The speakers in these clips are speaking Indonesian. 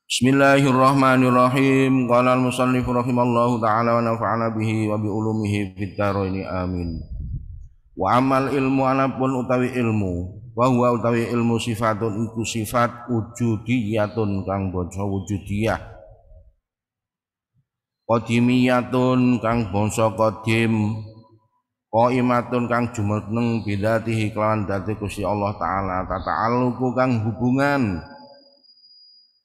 Bismillahirrahmanirrahim. Qala al-musannif rahimallahu ta'ala wa nafa'ana bihi wa bi ulumihi fid dharain amin. Wa amal ilmu anapun utawi ilmu, wa huwa utawi ilmu sifatun iku sifat wujudiyatun kang bangsa wujudiyah. Qadimiyatun kang bangsa qadim, qaimatun kang jumeneng bidzatihi kelawan dzati Gusti Allah taala, tata'alluqu kang hubungan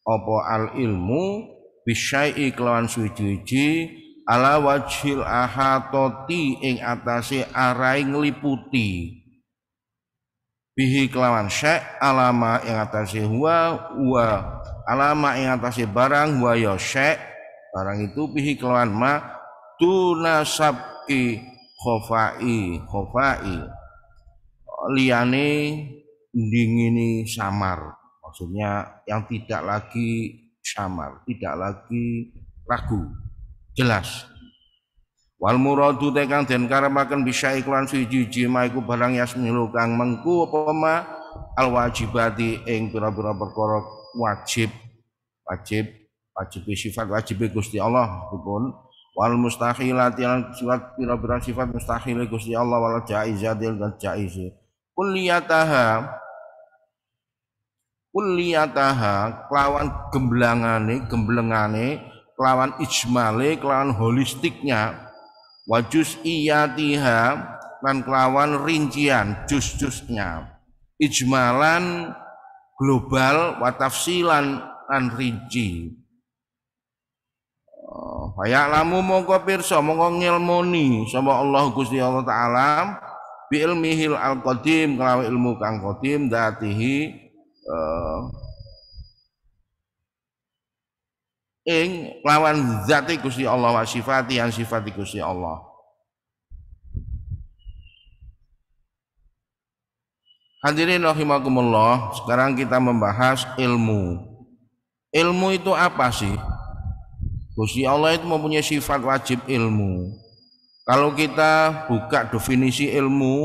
apa al ilmu bisyai kelawan suci-suci ala wajhil ahatoti ing atase arai ngliputi bihi kelawan syai alama ing atase huwa alama ing atase barang huwa ya syai barang itu bihi kelawan ma tunasabki khofai liyane ndingini samar. Maksudnya yang tidak lagi samar, tidak lagi ragu, jelas. Wal muradu tekang den karepaken bisa iklan siji ma iku barang yasmilu kang mengku apa ma al wajibati ing pira-pira perkara wajib sifat wajib Gusti Allah pun wal mustahilati lan sifat pira-pira sifat mustahil Gusti Allah wal jaizatil dan jaiz kulliyataha kelawan gemblengane kelawan ijmale kelawan holistiknya wajus iyatiha lan kelawan rincian jus-jusnya ijmalan global wa tafsilan lan rinci faya'lamu mongko pirsa mongko ngilmuni sapa Allah Gusti Allah taala bi ilmihil al-qadim kelawan ilmu kang qadim dzatihi ing lawan zati Gusti Allah wa sifati an sifati Gusti Allah. Hadirin rahimakumullah, sekarang kita membahas ilmu. Ilmu itu apa sih? Gusti Allah itu mempunyai sifat wajib ilmu. Kalau kita buka definisi ilmu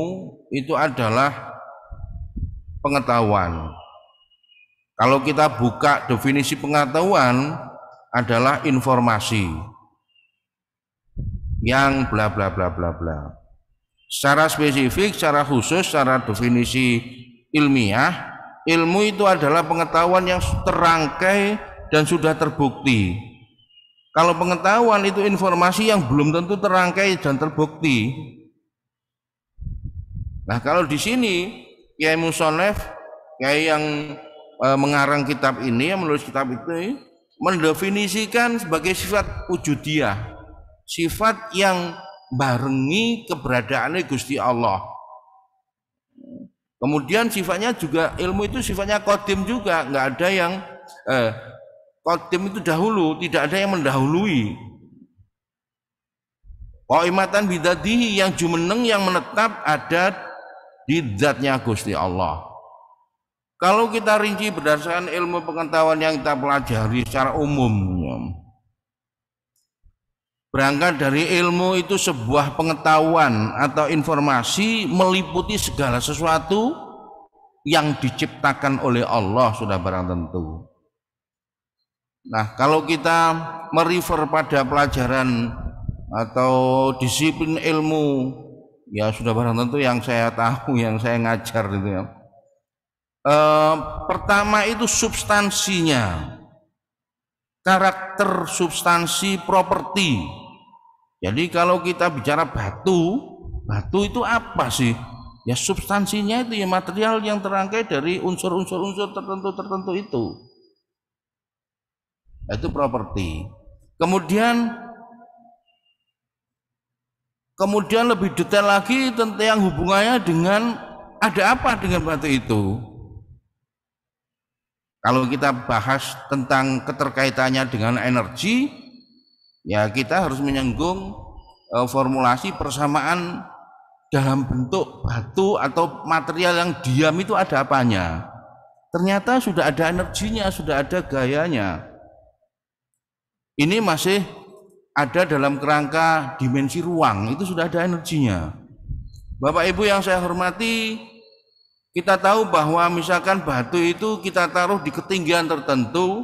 itu adalah pengetahuan. Kalau kita buka definisi pengetahuan adalah informasi yang bla bla bla bla bla. Secara spesifik, secara khusus, secara definisi ilmiah, ilmu itu adalah pengetahuan yang terangkai dan sudah terbukti. Kalau pengetahuan itu informasi yang belum tentu terangkai dan terbukti. Nah, kalau di sini Kiai Musonef, Kiai yang mengarang kitab ini, yang menulis kitab itu mendefinisikan sebagai sifat wujudiyah, sifat yang barengi keberadaannya Gusti Allah. Kemudian sifatnya juga ilmu itu sifatnya qadim juga, nggak ada yang qadim itu dahulu, tidak ada yang mendahului. Qaimatan bidzatihi yang jumeneng yang menetap ada di zatnya Gusti Allah. Kalau kita rinci berdasarkan ilmu pengetahuan yang kita pelajari secara umum, berangkat dari ilmu itu sebuah pengetahuan atau informasi meliputi segala sesuatu yang diciptakan oleh Allah sudah barang tentu. Nah, kalau kita merefer pada pelajaran atau disiplin ilmu, ya sudah barang tentu yang saya tahu, yang saya ngajar itu ya. Pertama itu substansinya, karakter substansi properti. Jadi kalau kita bicara batu itu apa sih? Ya substansinya itu ya material yang terangkai dari unsur-unsur tertentu itu. Itu properti. Kemudian lebih detail lagi tentang hubungannya dengan ada apa dengan batu itu. Kalau kita bahas tentang keterkaitannya dengan energi, ya kita harus menyinggung formulasi persamaan dalam bentuk batu atau material yang diam itu ada apanya. Ternyata sudah ada energinya, sudah ada gayanya. Ini masih ada dalam kerangka dimensi ruang, itu sudah ada energinya. Bapak Ibu yang saya hormati, kita tahu bahwa misalkan batu itu kita taruh di ketinggian tertentu,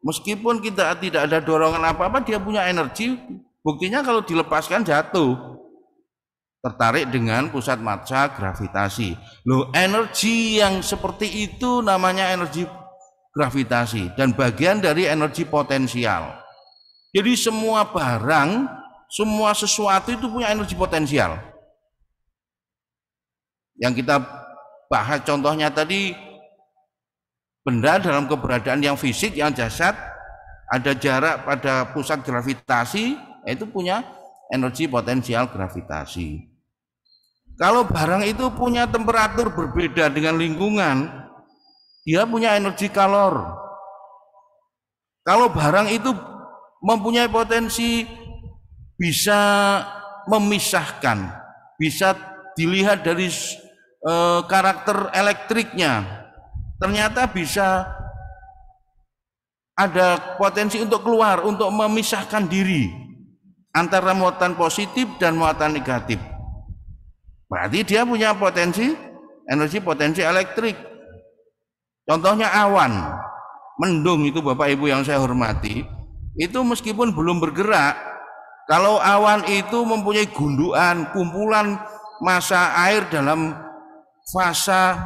Meskipun kita tidak ada dorongan apa-apa, dia punya energi. Buktinya kalau dilepaskan jatuh. Tertarik dengan pusat massa gravitasi. Loh, energi yang seperti itu namanya energi gravitasi dan bagian dari energi potensial. Jadi semua barang, semua sesuatu itu punya energi potensial. Yang kita bahas contohnya tadi, benda dalam keberadaan yang fisik, yang jasad, ada jarak pada pusat gravitasi, itu punya energi potensial gravitasi. Kalau barang itu punya temperatur berbeda dengan lingkungan, dia punya energi kalor. Kalau barang itu mempunyai potensi bisa memisahkan, bisa dilihat dari karakter elektriknya, ternyata bisa ada potensi untuk keluar, untuk memisahkan diri antara muatan positif dan muatan negatif. Berarti dia punya potensi, energi potensi elektrik. Contohnya awan, mendung itu Bapak Ibu yang saya hormati, itu meskipun belum bergerak, kalau awan itu mempunyai gundukan, kumpulan massa air dalam fase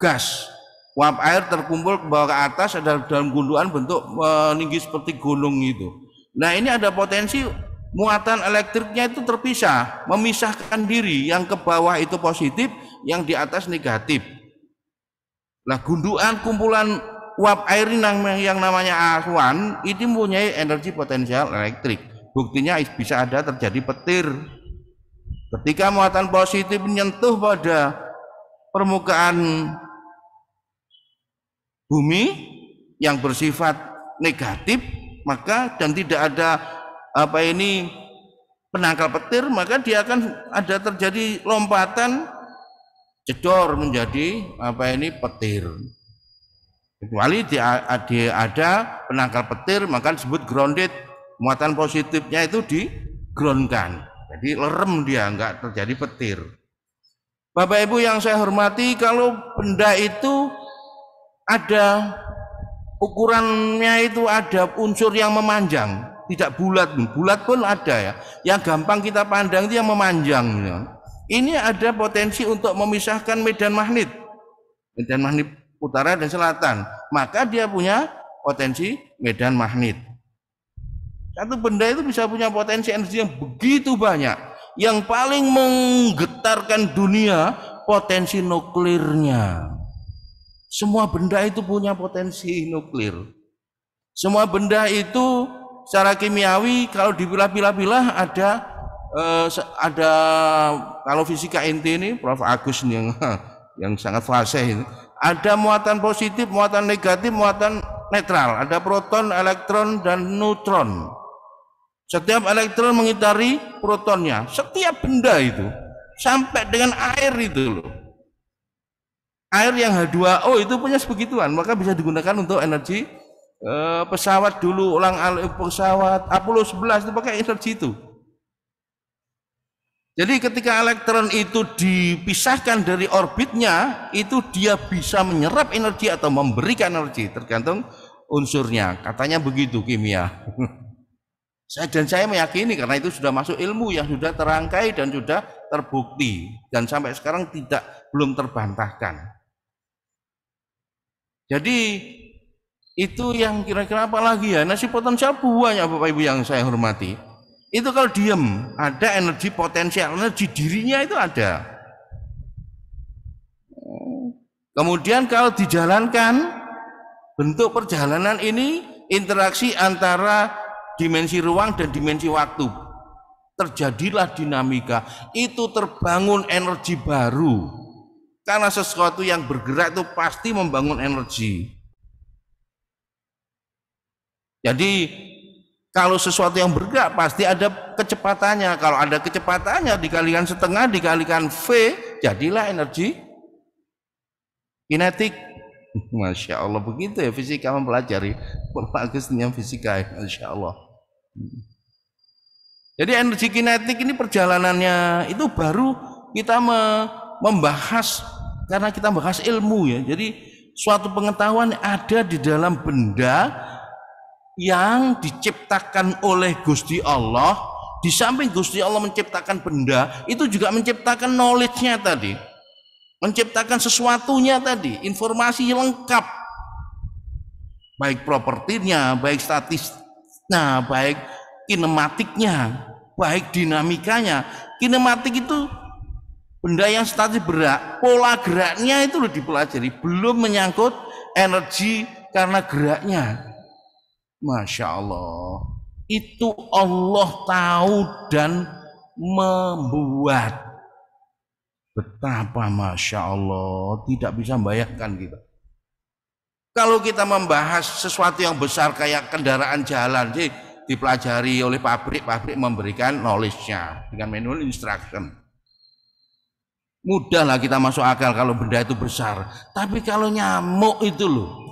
gas, uap air terkumpul ke bawah ke atas, ada dalam gundukan bentuk meninggi seperti gunung itu. Nah, ini ada potensi muatan elektriknya itu terpisah, memisahkan diri, yang ke bawah itu positif, yang di atas negatif. Nah, gundukan kumpulan uap air yang namanya awan itu mempunyai energi potensial elektrik. Buktinya bisa ada terjadi petir. Ketika muatan positif menyentuh pada permukaan bumi yang bersifat negatif, maka dan tidak ada penangkal petir, maka dia akan ada terjadi lompatan jedor menjadi petir. Kecuali ada penangkal petir, maka disebut grounded, muatan positifnya itu di-groundkan, jadi lerem, dia enggak terjadi petir. Bapak Ibu yang saya hormati, kalau benda itu ada ukurannya, itu ada unsur yang memanjang, tidak bulat, bulat pun ada ya. Yang gampang kita pandang itu yang memanjang. Ini ada potensi untuk memisahkan medan magnet utara dan selatan, maka dia punya potensi medan magnet. Satu benda itu bisa punya potensi energi yang begitu banyak. Yang paling menggetarkan dunia potensi nuklirnya. Semua benda itu punya potensi nuklir. Semua benda itu secara kimiawi kalau dipilah-pilah ada kalau fisika inti ini Prof. Agus yang sangat fasih ini, ada muatan positif, muatan negatif, muatan netral, ada proton, elektron, dan neutron. Setiap elektron mengitari protonnya, setiap benda itu, sampai dengan air itu loh. Air yang H2O itu punya sebegituan, maka bisa digunakan untuk energi pesawat dulu, pesawat Apollo 11 itu pakai energi itu. Jadi ketika elektron itu dipisahkan dari orbitnya, itu dia bisa menyerap energi atau memberikan energi, tergantung unsurnya. Katanya begitu kimia. Saya meyakini karena itu sudah masuk ilmu yang sudah terangkai dan sudah terbukti, dan sampai sekarang belum terbantahkan. Jadi itu yang kira-kira apa lagi ya? Nasi potensial banyak Bapak Ibu yang saya hormati. Itu kalau diem, ada energi potensial, energi dirinya itu ada. Kemudian kalau dijalankan, bentuk perjalanan ini interaksi antara dimensi ruang dan dimensi waktu. Terjadilah dinamika, itu terbangun energi baru. Karena sesuatu yang bergerak itu pasti membangun energi. Jadi kalau sesuatu yang bergerak pasti ada kecepatannya. Kalau ada kecepatannya dikalikan setengah, dikalikan V, jadilah energi kinetik. Masya Allah, begitu ya fisika mempelajari. Bagus yang fisika ya, Masya Allah. Jadi energi kinetik ini perjalanannya itu baru kita membahas, karena kita membahas ilmu ya. Jadi suatu pengetahuan ada di dalam benda yang diciptakan oleh Gusti Allah. Di samping Gusti Allah menciptakan benda, itu juga menciptakan knowledge-nya tadi, menciptakan sesuatunya tadi, informasi lengkap, baik propertinya, baik statistiknya, baik kinematiknya, baik dinamikanya. Kinematik itu benda yang statis berat, pola geraknya itu loh dipelajari, belum menyangkut energi karena geraknya. Masya Allah, itu Allah tahu dan membuat. Betapa Masya Allah, tidak bisa membayangkan kita. Kalau kita membahas sesuatu yang besar kayak kendaraan jalan, sih dipelajari oleh pabrik memberikan knowledge-nya dengan manual instruction. Mudahlah kita masuk akal kalau benda itu besar. Tapi kalau nyamuk itu loh,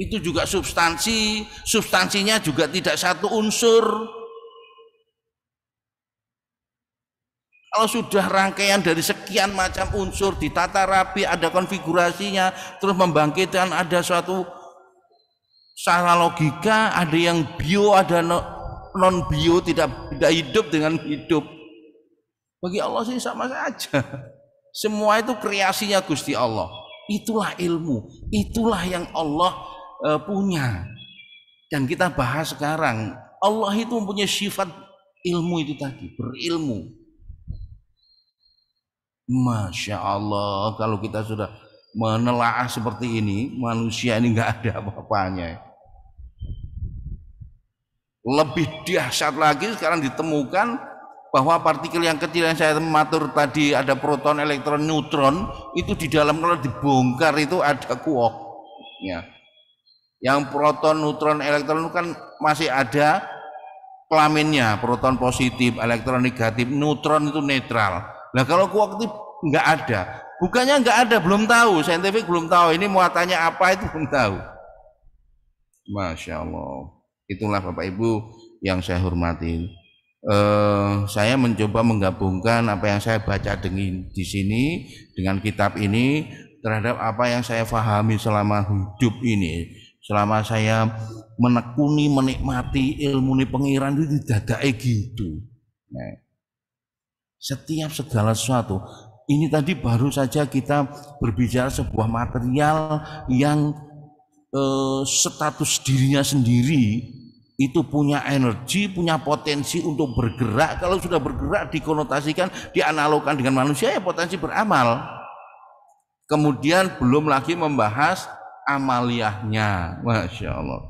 itu juga substansinya juga tidak satu unsur. Kalau sudah rangkaian dari sekian macam unsur ditata rapi, ada konfigurasinya, terus membangkitkan ada suatu secara logika, ada yang bio, ada non bio, tidak hidup dengan hidup. Bagi Allah sih sama saja. Semua itu kreasinya Gusti Allah. Itulah ilmu, itulah yang Allah punya. Dan kita bahas sekarang, Allah itu mempunyai sifat ilmu itu tadi, berilmu. Masya Allah, kalau kita sudah menelaah seperti ini, manusia ini nggak ada apa-apanya. Lebih dahsyat lagi sekarang ditemukan bahwa partikel yang kecil yang saya matur tadi, ada proton, elektron, neutron, itu di dalam kalau dibongkar itu ada kuoknya. Yang proton, neutron, elektron kan masih ada kelaminnya, proton positif, elektron negatif, neutron itu netral. Nah kalau kuark itu nggak ada, bukannya nggak ada, belum tahu, saintifik belum tahu, ini muatannya apa itu belum tahu. Masya Allah, itulah Bapak Ibu yang saya hormati. Saya mencoba menggabungkan apa yang saya baca di sini dengan kitab ini terhadap apa yang saya pahami selama hidup ini. Selama saya menekuni, menikmati ilmu pengiran itu didadai gitu. Nah, setiap segala sesuatu. Ini tadi baru saja kita berbicara sebuah material yang status dirinya sendiri itu punya energi, punya potensi untuk bergerak. Kalau sudah bergerak dikonotasikan, dianalogkan dengan manusia, ya potensi beramal. Kemudian belum lagi membahas amaliyahnya, Masya Allah.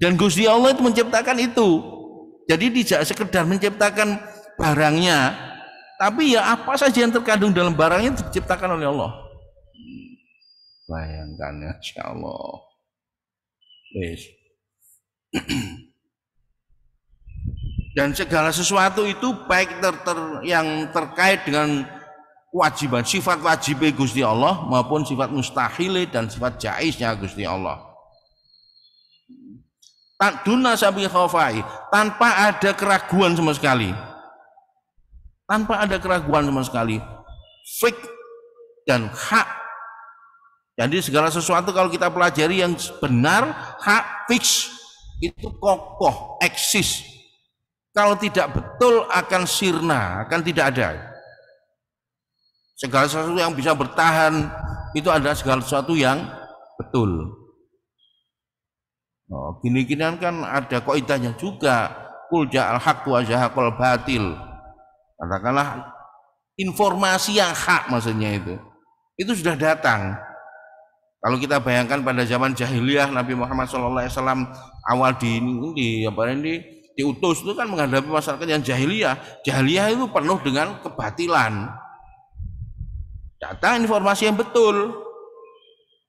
Dan Gusti Allah itu menciptakan itu. Jadi tidak sekedar menciptakan barangnya, tapi ya apa saja yang terkandung dalam barangnya diciptakan oleh Allah. Bayangkan, Masya Allah. Dan segala sesuatu itu baik yang terkait dengan kewajiban, sifat wajib Gusti Allah maupun sifat mustahil dan sifat jaiznya Gusti Allah. Duna sabi khawfai, tanpa ada keraguan sama sekali. Tanpa ada keraguan sama sekali. Fik dan hak. Jadi segala sesuatu kalau kita pelajari yang benar, hak, fix, itu kokoh, eksis. Kalau tidak betul akan sirna, akan tidak ada. Segala sesuatu yang bisa bertahan itu adalah segala sesuatu yang betul. Oh, gini-gini kan ada kaidahnya juga. Qul ja'al haqqu wa zahaqal batil. Katakanlah informasi yang hak maksudnya itu sudah datang. Kalau kita bayangkan pada zaman jahiliyah Nabi Muhammad SAW awal diutus itu kan menghadapi masyarakat yang jahiliyah. Jahiliyah itu penuh dengan kebatilan. Datang informasi yang betul.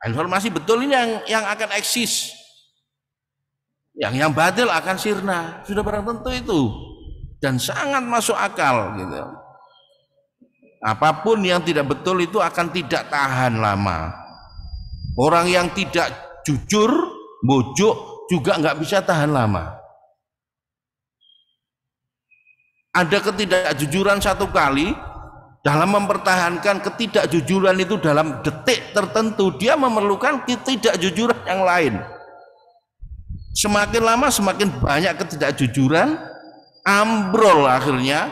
Informasi betul ini yang akan eksis. Yang batil akan sirna. Sudah barang tentu itu. Dan sangat masuk akal gitu. Apapun yang tidak betul itu akan tidak tahan lama. Orang yang tidak jujur, bojok juga nggak bisa tahan lama. Ada ketidakjujuran satu kali, dalam mempertahankan ketidakjujuran itu dalam detik tertentu, dia memerlukan ketidakjujuran yang lain. Semakin lama semakin banyak ketidakjujuran, ambrol akhirnya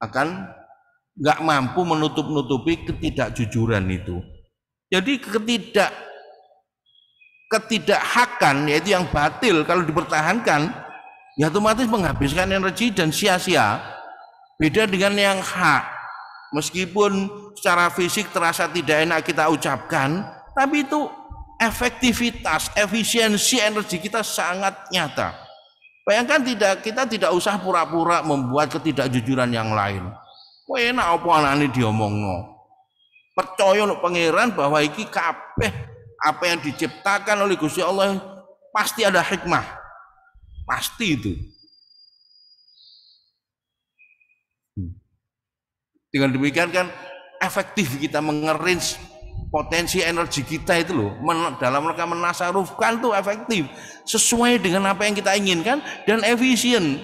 akan nggak mampu menutup-nutupi ketidakjujuran itu. Jadi ketidakhakan, yaitu yang batil, kalau dipertahankan ya otomatis menghabiskan energi dan sia-sia. Beda dengan yang hak, meskipun secara fisik terasa tidak enak kita ucapkan, tapi itu efektivitas, efisiensi energi kita sangat nyata. Bayangkan kita tidak usah pura-pura membuat ketidakjujuran yang lain. Wah, enak apa anane diomongno. Percaya untuk pangeran bahwa iki kabeh apa yang diciptakan oleh Gusti Allah pasti ada hikmah. Pasti itu. Dengan demikian kan efektif kita mengerange potensi energi kita itu loh, dalam rangka menasarufkan tuh efektif sesuai dengan apa yang kita inginkan dan efisien,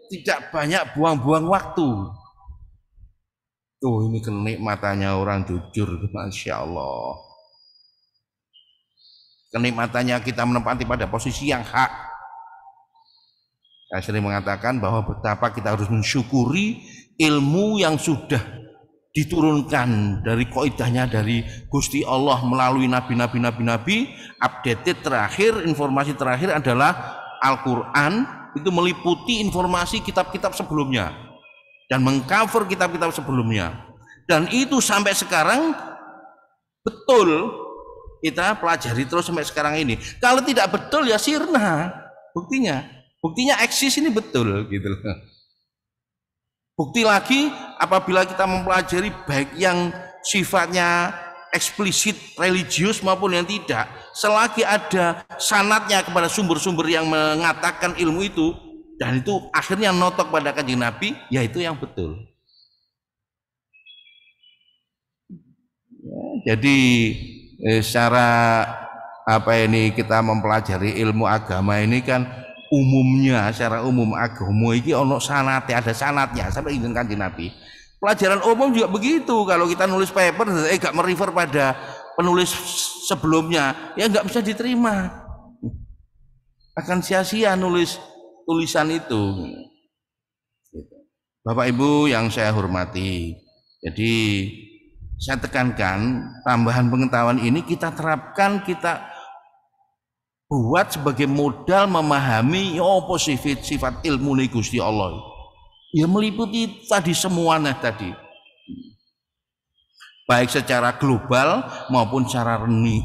tidak banyak buang-buang waktu. Tuh ini kenikmatannya orang jujur, masya Allah. Kenikmatannya kita menempati pada posisi yang hak. Saya sering mengatakan bahwa betapa kita harus mensyukuri ilmu yang sudah diturunkan dari kaidahnya dari Gusti Allah melalui nabi-nabi. Updated terakhir, informasi terakhir adalah Al-Quran, itu meliputi informasi kitab-kitab sebelumnya dan mengcover kitab-kitab sebelumnya, dan itu sampai sekarang betul kita pelajari terus sampai sekarang ini. Kalau tidak betul ya sirna. Buktinya eksis ini betul gitu loh. Bukti lagi apabila kita mempelajari baik yang sifatnya eksplisit religius maupun yang tidak, selagi ada sanadnya kepada sumber-sumber yang mengatakan ilmu itu dan itu akhirnya notok pada Kanjeng Nabi, ya itu yang betul. Ya, jadi secara kita mempelajari ilmu agama ini kan umumnya, secara umum agama ini ada sanatnya sampai dengan Kanjeng Nabi. Pelajaran umum juga begitu. Kalau kita nulis paper gak merefer pada penulis sebelumnya, ya nggak bisa diterima, akan sia-sia nulis tulisan itu. Bapak Ibu yang saya hormati, jadi saya tekankan tambahan pengetahuan ini kita terapkan, kita buat sebagai modal memahami apa sifat ilmu Gusti Allah. Ya meliputi tadi semuanya tadi, baik secara global maupun secara reni.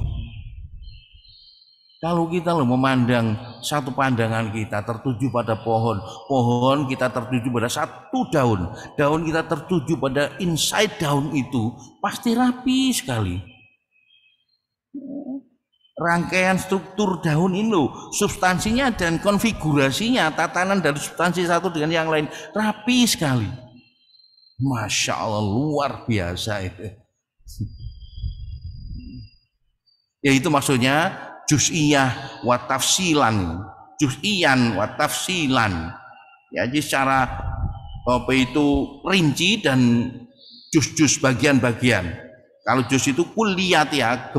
Kalau kita memandang satu pandangan kita tertuju pada pohon kita tertuju pada satu daun kita tertuju pada inside daun itu, pasti rapi sekali. Rangkaian struktur daun ini loh, substansinya dan konfigurasinya, tatanan dari substansi satu dengan yang lain rapi sekali. Masya Allah, luar biasa itu. Ya itu maksudnya juz'iyah wa tafsilan, juz'iyan wa tafsilan. Ya jadi secara rinci dan juz-juz bagian-bagian. Kalau juz itu kulliyat ya,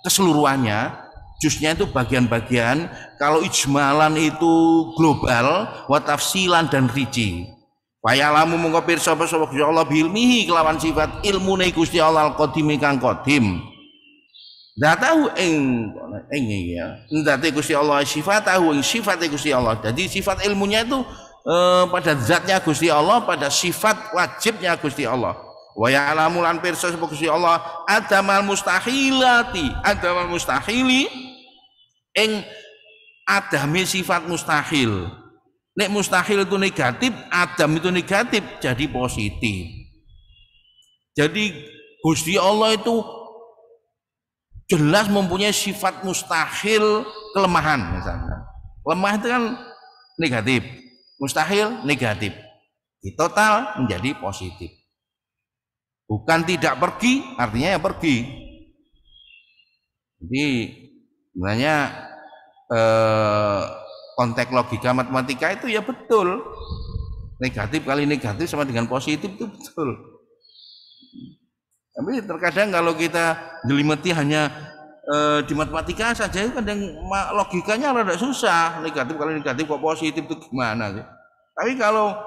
keseluruhannya. Juznya itu bagian-bagian, kalau ijmalan itu global, wa tafsilan dan rinci. Wa ya'lamu mongko pirsa sapa Gusti Allah bilmihi kelawan sifat ilmune Gusti Allah al-qadim kang qadim. Ndak tahu ing ya. Ndate Gusti Allah sifatahu ing sifate Gusti Allah. Jadi sifat ilmunya itu pada zatnya Gusti Allah, pada sifat wajibnya Gusti Allah. Wa ya'lamu lan pirsa sapa Gusti Allah adamal mustahili ing adami sifat mustahil. Nek mustahil itu negatif, adam itu negatif, jadi positif. Jadi Gusti Allah itu jelas mempunyai sifat mustahil, kelemahan misalnya. Lemah itu kan negatif, mustahil negatif. Di total menjadi positif. Bukan tidak pergi, artinya ya pergi. Jadi sebenarnya konteks logika matematika itu ya betul, negatif kali negatif sama dengan positif itu betul. Tapi terkadang kalau kita jelimeti hanya di matematika saja itu kadang logikanya rada susah. Negatif kalau negatif kok positif itu gimana sih? Tapi kalau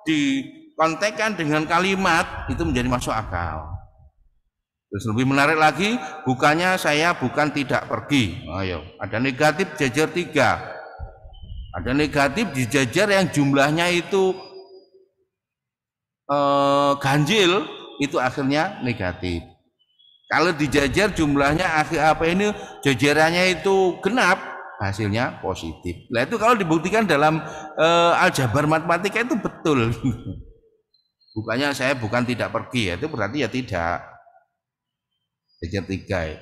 dikontekkan dengan kalimat itu menjadi masuk akal. Terus lebih menarik lagi, bukannya saya bukan tidak pergi. Ayo, ada negatif jajar 3. Ada negatif di jajar yang jumlahnya itu ganjil, itu akhirnya negatif. Kalau dijajar jumlahnya jajarannya itu genap, hasilnya positif. Nah itu kalau dibuktikan dalam aljabar matematika itu betul. Bukannya saya bukan tidak pergi, itu berarti ya tidak. Jajar 3 ya.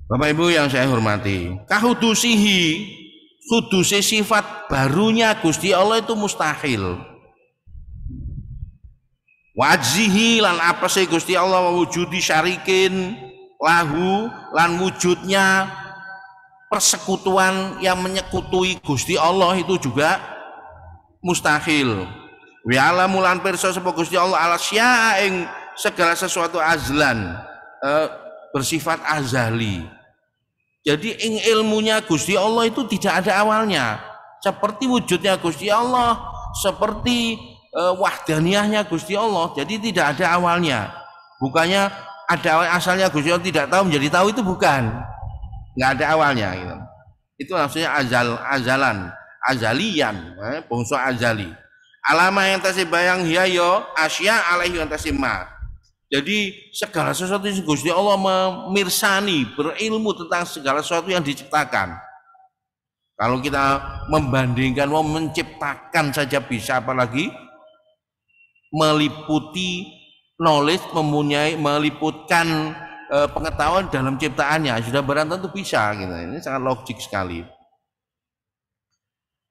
Bapak Ibu yang saya hormati, kahudusihi, hudusi sifat barunya Gusti Allah itu mustahil. Wajzihi lan apa sih Gusti Allah wujudi syarikin lahu lan wujudnya persekutuan yang menyekutui Gusti Allah itu juga mustahil. Wa alamu lan pirsa sapa Gusti Allah alasya ing segala sesuatu azlan bersifat azali. Jadi ing ilmunya Gusti Allah itu tidak ada awalnya. Seperti wujudnya Gusti Allah, seperti wahdaniyahnya Gusti Allah, jadi tidak ada awalnya. Bukannya ada asalnya Gusti Allah tidak tahu menjadi tahu, itu bukan, nggak ada awalnya gitu. Itu maksudnya azalan, azalian, bangsa azali. Alama yang tasih bayang hiayo asya alaihi yang tasih ma. Jadi segala sesuatu yang Gusti Allah memirsani, berilmu tentang segala sesuatu yang diciptakan. Kalau kita membandingkan menciptakan saja bisa, apalagi meliputi knowledge, meliputkan pengetahuan dalam ciptaannya, sudah barang tentu bisa gitu. Ini sangat logik sekali.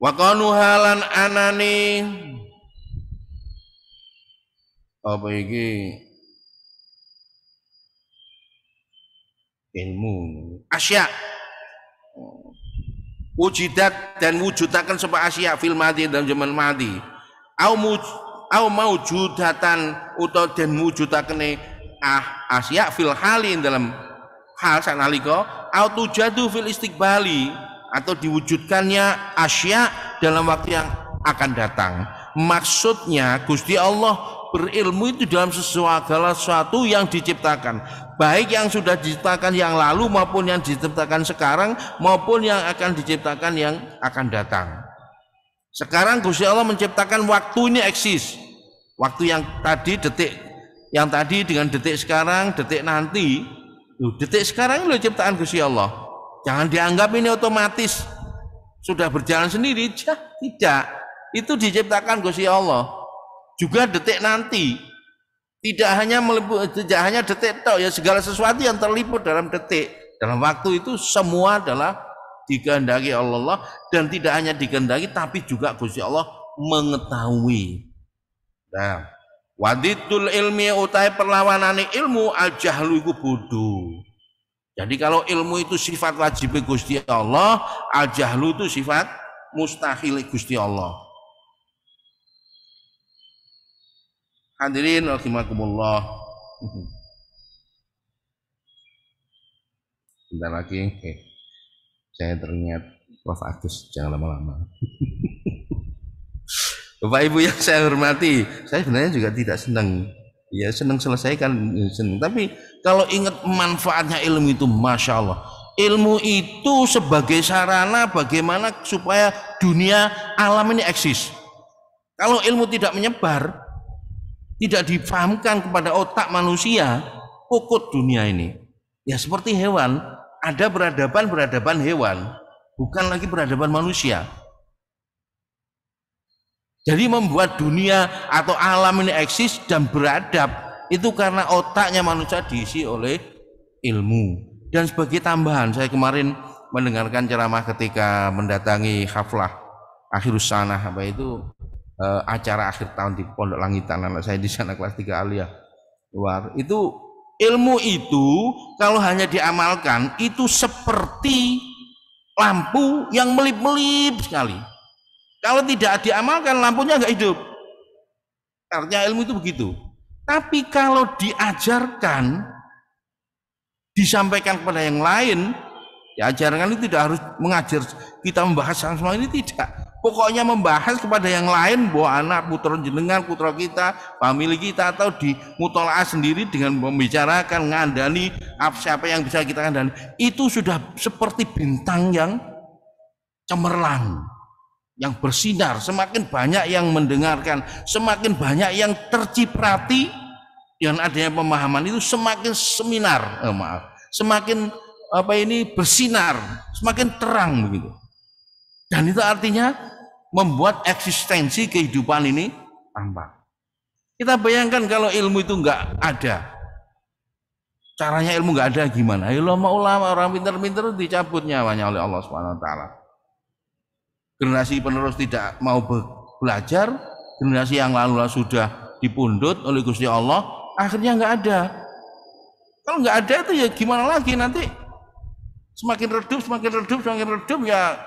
Wa kanu halan anani apa iki ilmu asya wujidat dan wujudakan sebuah asya fil madi dalam zaman madi au maujudatan utawa den wujudakene asya fil halin dalam hal sanalika au tujadu fil istiqbali atau diwujudkannya asya dalam waktu yang akan datang. Maksudnya Gusti Allah berilmu itu dalam segala sesuatu yang diciptakan, baik yang sudah diciptakan yang lalu maupun yang diciptakan sekarang maupun yang akan diciptakan yang akan datang. Sekarang Gusti Allah menciptakan waktu ini eksis. Waktu yang tadi detik, yang tadi dengan detik sekarang, detik nanti. Detik sekarang itu ciptaan Gusti Allah. Jangan dianggap ini otomatis sudah berjalan sendiri. Tidak. Itu diciptakan Gusti Allah. Juga detik nanti. Tidak hanya detik tok, ya segala sesuatu yang terliput dalam detik, dalam waktu itu semua adalah dikehendaki Allah, dan tidak hanya dikehendaki tapi juga Gusti Allah mengetahui. Nah, waditul ilmi utai perlawanane ilmu al-jahlu iku bodoh. Jadi kalau ilmu itu sifat wajib Gusti Allah, al-jahlu itu sifat mustahil Gusti Allah. Hadirin rahimakumullah. Bentar lagi, saya teringat Prof. Agus, jangan lama-lama. Bapak Ibu yang saya hormati, saya sebenarnya juga tidak senang. Ya senang selesaikan, senang. Tapi kalau ingat manfaatnya ilmu itu, masya Allah. Ilmu itu sebagai sarana bagaimana supaya dunia alam ini eksis. Kalau ilmu tidak menyebar, tidak difahamkan kepada otak manusia, pokok dunia ini. Ya seperti hewan, ada beradaban hewan, bukan lagi beradaban manusia. Jadi membuat dunia atau alam ini eksis dan beradab itu karena otaknya manusia diisi oleh ilmu. Dan sebagai tambahan, saya kemarin mendengarkan ceramah ketika mendatangi haflah akhirus sanah, apa itu acara akhir tahun di Pondok Langitan, anak saya di sana kelas 3 aliyah luar. Itu ilmu itu kalau hanya diamalkan itu seperti lampu yang melip-melip sekali. Kalau tidak diamalkan lampunya nggak hidup. Artinya ilmu itu begitu. Tapi kalau diajarkan, disampaikan kepada yang lain, diajarkan itu tidak harus mengajar kita membahas semua ini, tidak. Pokoknya membahas kepada yang lain, bahwa anak putra jenengan, putra kita, famili kita, atau di mutolaah sendiri dengan membicarakan, ngandani siapa yang bisa kita ngandani, itu sudah seperti bintang yang cemerlang, yang bersinar. Semakin banyak yang mendengarkan, semakin banyak yang terciprati dengan adanya pemahaman itu, semakin semakin bersinar, semakin terang begitu. Dan itu artinya membuat eksistensi kehidupan ini tampak. Kita bayangkan kalau ilmu itu enggak ada, caranya ilmu enggak ada gimana? Ulama orang pintar-pintar dicabut nyawanya oleh Allah Subhanahu wa taala. Generasi penerus tidak mau belajar, generasi yang lalu sudah dipundut oleh Gusti Allah, akhirnya enggak ada. Kalau enggak ada itu ya gimana lagi, nanti semakin redup ya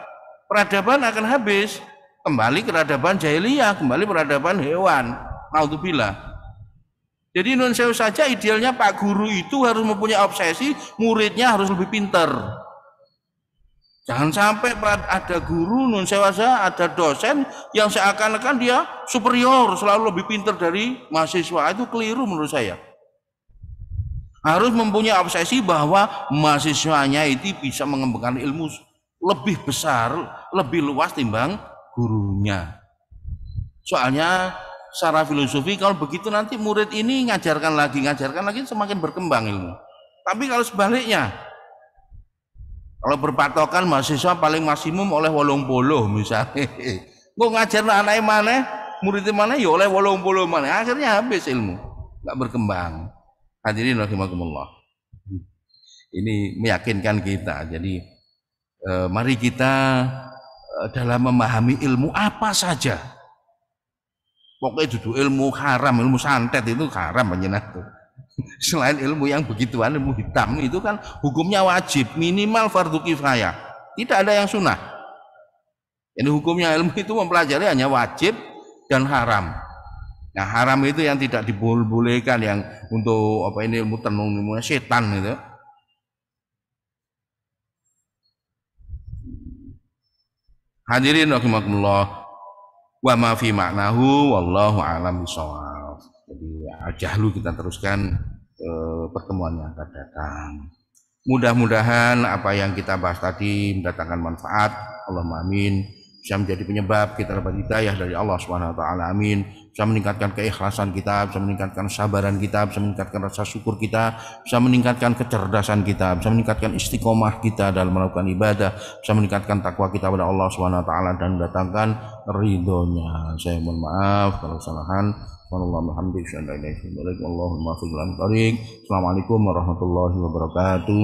peradaban akan habis. Kembali ke peradaban jahiliyah, kembali peradaban hewan. Naudzubillah. Jadi nun sewu saja idealnya Pak Guru itu harus mempunyai obsesi, muridnya harus lebih pintar. Jangan sampai ada guru nun sewu saja, ada dosen yang seakan-akan dia superior, selalu lebih pintar dari mahasiswa. Itu keliru menurut saya. Harus mempunyai obsesi bahwa mahasiswanya itu bisa mengembangkan ilmu lebih besar, lebih luas timbang gurunya. Soalnya secara filosofi kalau begitu nanti murid ini ngajarkan lagi semakin berkembang ilmu. Tapi kalau sebaliknya, kalau berpatokan mahasiswa paling maksimum oleh 80 misalnya, kok ngajar anak mana, muridnya mana ya oleh 80 mana, akhirnya habis ilmu, nggak berkembang. Hadirin rahimakumullah. Ini meyakinkan kita. Jadi mari kita dalam memahami ilmu apa saja. Pokoknya duduk ilmu haram, ilmu santet itu haram panjenengan tuh. Selain ilmu yang begituan, ilmu hitam itu kan hukumnya wajib, minimal fardu kifayah. Tidak ada yang sunnah. Jadi hukumnya ilmu itu mempelajari hanya wajib dan haram. Nah, haram itu yang tidak dibolehkan, yang untuk ilmu tenung, ilmu setan itu. Hadirin rahimakumullah, wa ma fi maknahu wallahu a'lam bishawab. Jadi jahlu kita teruskan pertemuan yang akan datang. Mudah-mudahan apa yang kita bahas tadi mendatangkan manfaat. Allahumma amin. Bisa menjadi penyebab kita dapat hidayah dari Allah Subhanahu wa taala. Amin. Bisa meningkatkan keikhlasan kita, bisa meningkatkan kesabaran kita, bisa meningkatkan rasa syukur kita, bisa meningkatkan kecerdasan kita, bisa meningkatkan istiqomah kita dalam melakukan ibadah, bisa meningkatkan takwa kita kepada Allah Subhanahu wa taala dan mendatangkan ridhonya. Saya mohon maaf kalau kesalahan. Assalamualaikum warahmatullahi wabarakatuh.